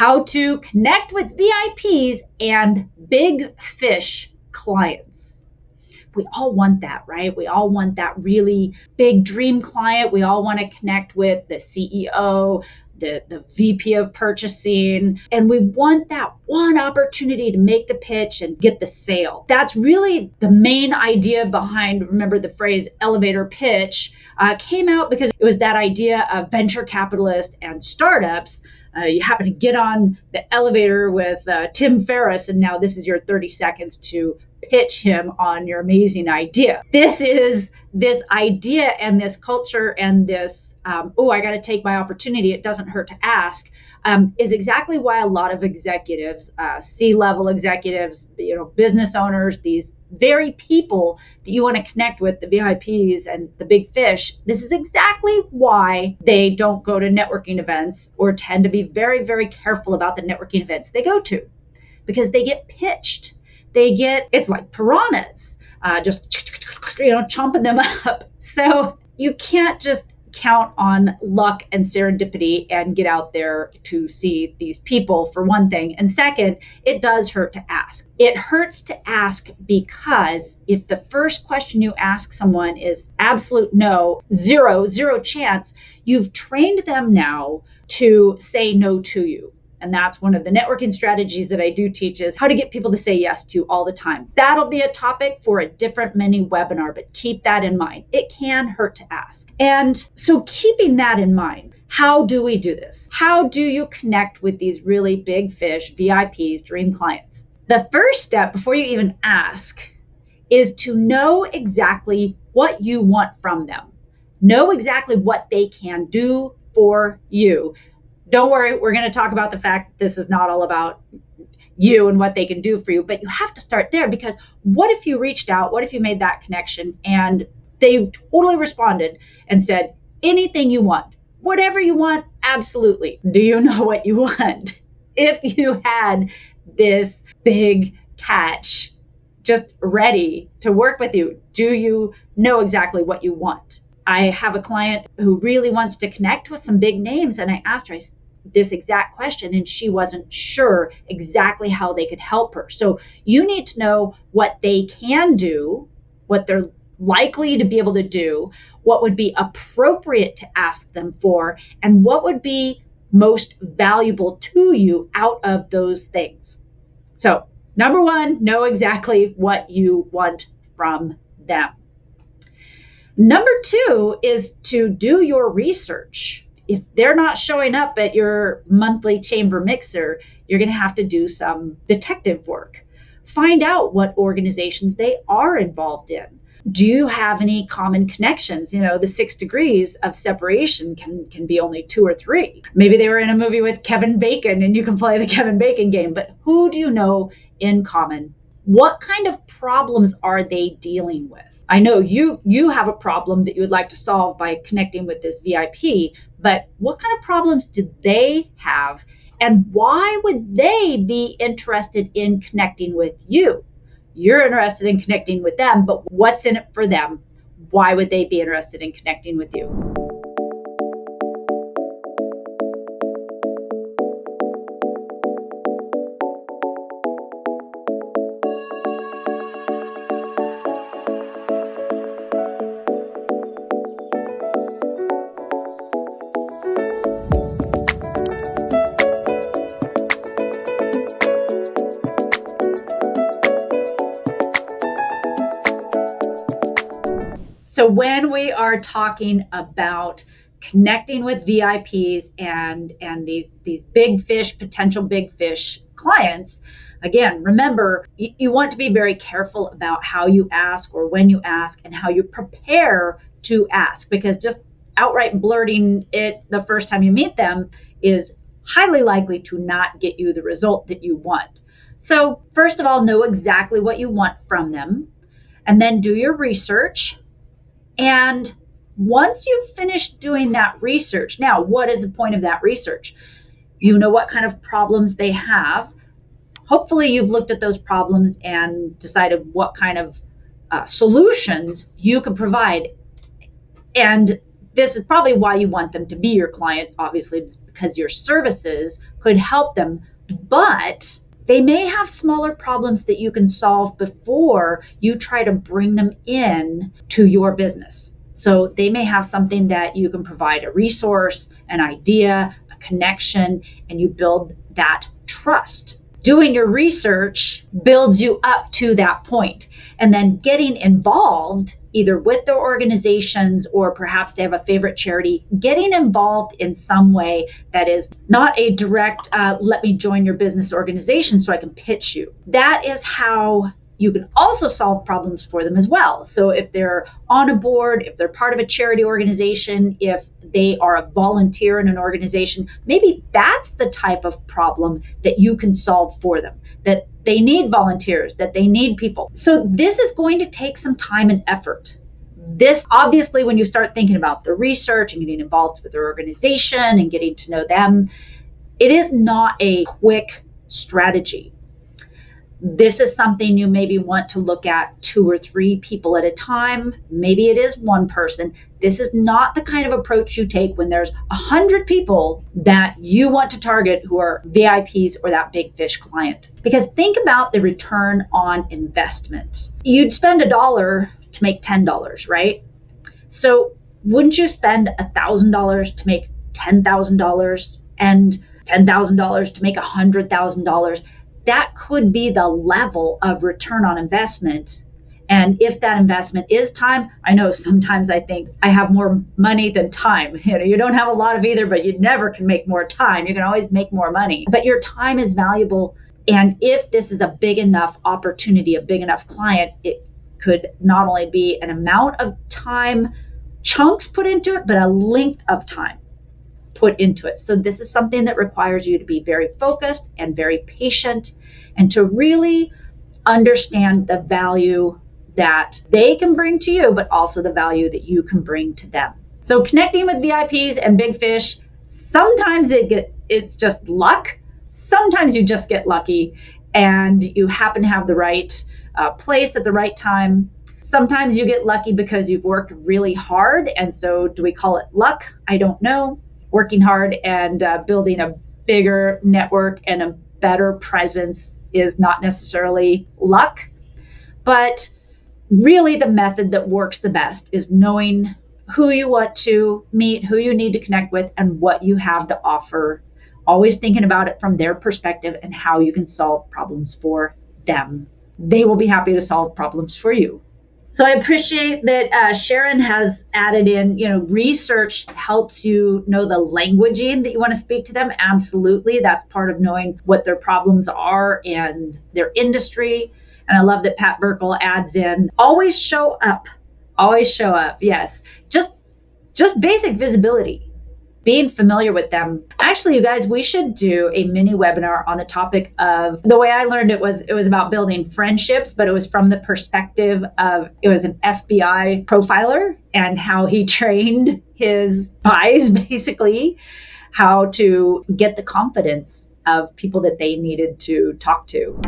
how to connect with VIPs and big fish clients. We all want that, right? We all want that really big dream client. We all want to connect with the CEO, the VP of purchasing, and we want that one opportunity to make the pitch and get the sale. That's really the main idea behind, remember the phrase elevator pitch, came out because it was that idea of venture capitalists and startups. You happen to get on the elevator with Tim Ferriss, and now this is your 30 seconds to pitch him on your amazing idea. This is this idea and this culture and this, I got to take my opportunity, it doesn't hurt to ask, is exactly why a lot of executives, C-level executives, business owners, these very people that you want to connect with, the VIPs and the big fish, this is exactly why they don't go to networking events or tend to be very, very careful about the networking events they go to, because they get pitched. It's like piranhas, just chomping them up. So you can't just count on luck and serendipity and get out there to see these people, for one thing. And second, it does hurt to ask. It hurts to ask because if the first question you ask someone is absolute no, zero chance, you've trained them now to say no to you. And that's one of the networking strategies that I do teach, is how to get people to say yes to you all the time. That'll be a topic for a different mini webinar, but keep that in mind. It can hurt to ask. And so keeping that in mind, how do we do this? How do you connect with these really big fish, VIPs, dream clients? The first step before you even ask is to know exactly what you want from them. Know exactly what they can do for you. Don't worry, we're going to talk about the fact that this is not all about you and what they can do for you, but you have to start there, because what if you reached out, what if you made that connection and they totally responded and said, anything you want, whatever you want, absolutely. Do you know what you want? If you had this big catch just ready to work with you, do you know exactly what you want? I have a client who really wants to connect with some big names, and I asked her this exact question, and she wasn't sure exactly how they could help her. So you need to know what they can do, what they're likely to be able to do, what would be appropriate to ask them for, and what would be most valuable to you out of those things. So number one, know exactly what you want from them. Number two is to do your research. If they're not showing up at your monthly chamber mixer, you're going to have to do some detective work. Find out what organizations they are involved in. Do you have any common connections? The 6 degrees of separation can be only 2 or 3. Maybe they were in a movie with Kevin Bacon and you can play the Kevin Bacon game, but who do you know in common? What kind of problems are they dealing with? I know you have a problem that you would like to solve by connecting with this VIP, but what kind of problems do they have? And why would they be interested in connecting with you? You're interested in connecting with them, but what's in it for them? Why would they be interested in connecting with you? So when we are talking about connecting with VIPs and these big fish, potential big fish clients, again, remember, you want to be very careful about how you ask or when you ask and how you prepare to ask, because just outright blurting it the first time you meet them is highly likely to not get you the result that you want. So first of all, know exactly what you want from them, and then do your research. And once you've finished doing that research, now what is the point of that research? You know what kind of problems they have. Hopefully you've looked at those problems and decided what kind of solutions you can provide. And this is probably why you want them to be your client, obviously, because your services could help them, but they may have smaller problems that you can solve before you try to bring them in to your business. So they may have something that you can provide, a resource, an idea, a connection, and you build that trust. Doing your research builds you up to that point. And then getting involved, either with their organizations or perhaps they have a favorite charity, getting involved in some way that is not a direct, let me join your business organization so I can pitch you. That is how you can also solve problems for them as well. So if they're on a board, if they're part of a charity organization, if they are a volunteer in an organization, maybe that's the type of problem that you can solve for them, that they need volunteers, that they need people. So this is going to take some time and effort. This, obviously, when you start thinking about the research and getting involved with their organization and getting to know them, it is not a quick strategy. This is something you maybe want to look at 2 or 3 people at a time. Maybe it is one person. This is not the kind of approach you take when there's 100 people that you want to target who are VIPs or that big fish client. Because think about the return on investment. You'd spend $1 to make $10, right? So wouldn't you spend $1,000 to make $10,000 and $10,000 to make $100,000? That could be the level of return on investment. And if that investment is time, I know sometimes I think I have more money than time. You don't have a lot of either, but you never can make more time. You can always make more money. But your time is valuable. And if this is a big enough opportunity, a big enough client, it could not only be an amount of time, chunks put into it, but a length of time put into it. So this is something that requires you to be very focused and very patient and to really understand the value that they can bring to you, but also the value that you can bring to them. So connecting with VIPs and big fish, sometimes it's just luck. Sometimes you just get lucky and you happen to have the right place at the right time. Sometimes you get lucky because you've worked really hard. And so do we call it luck? I don't know. Working hard and building a bigger network and a better presence is not necessarily luck. But really the method that works the best is knowing who you want to meet, who you need to connect with, and what you have to offer. Always thinking about it from their perspective and how you can solve problems for them. They will be happy to solve problems for you. So I appreciate that Sharon has added in, research helps you know the languaging that you want to speak to them. Absolutely. That's part of knowing what their problems are and their industry. And I love that Pat Burkle adds in, always show up. Always show up. Yes. Just basic visibility. Being familiar with them. Actually, you guys, we should do a mini webinar on the topic of, the way I learned it was about building friendships, but it was from the perspective of, it was an FBI profiler and how he trained his spies, basically, how to get the confidence of people that they needed to talk to.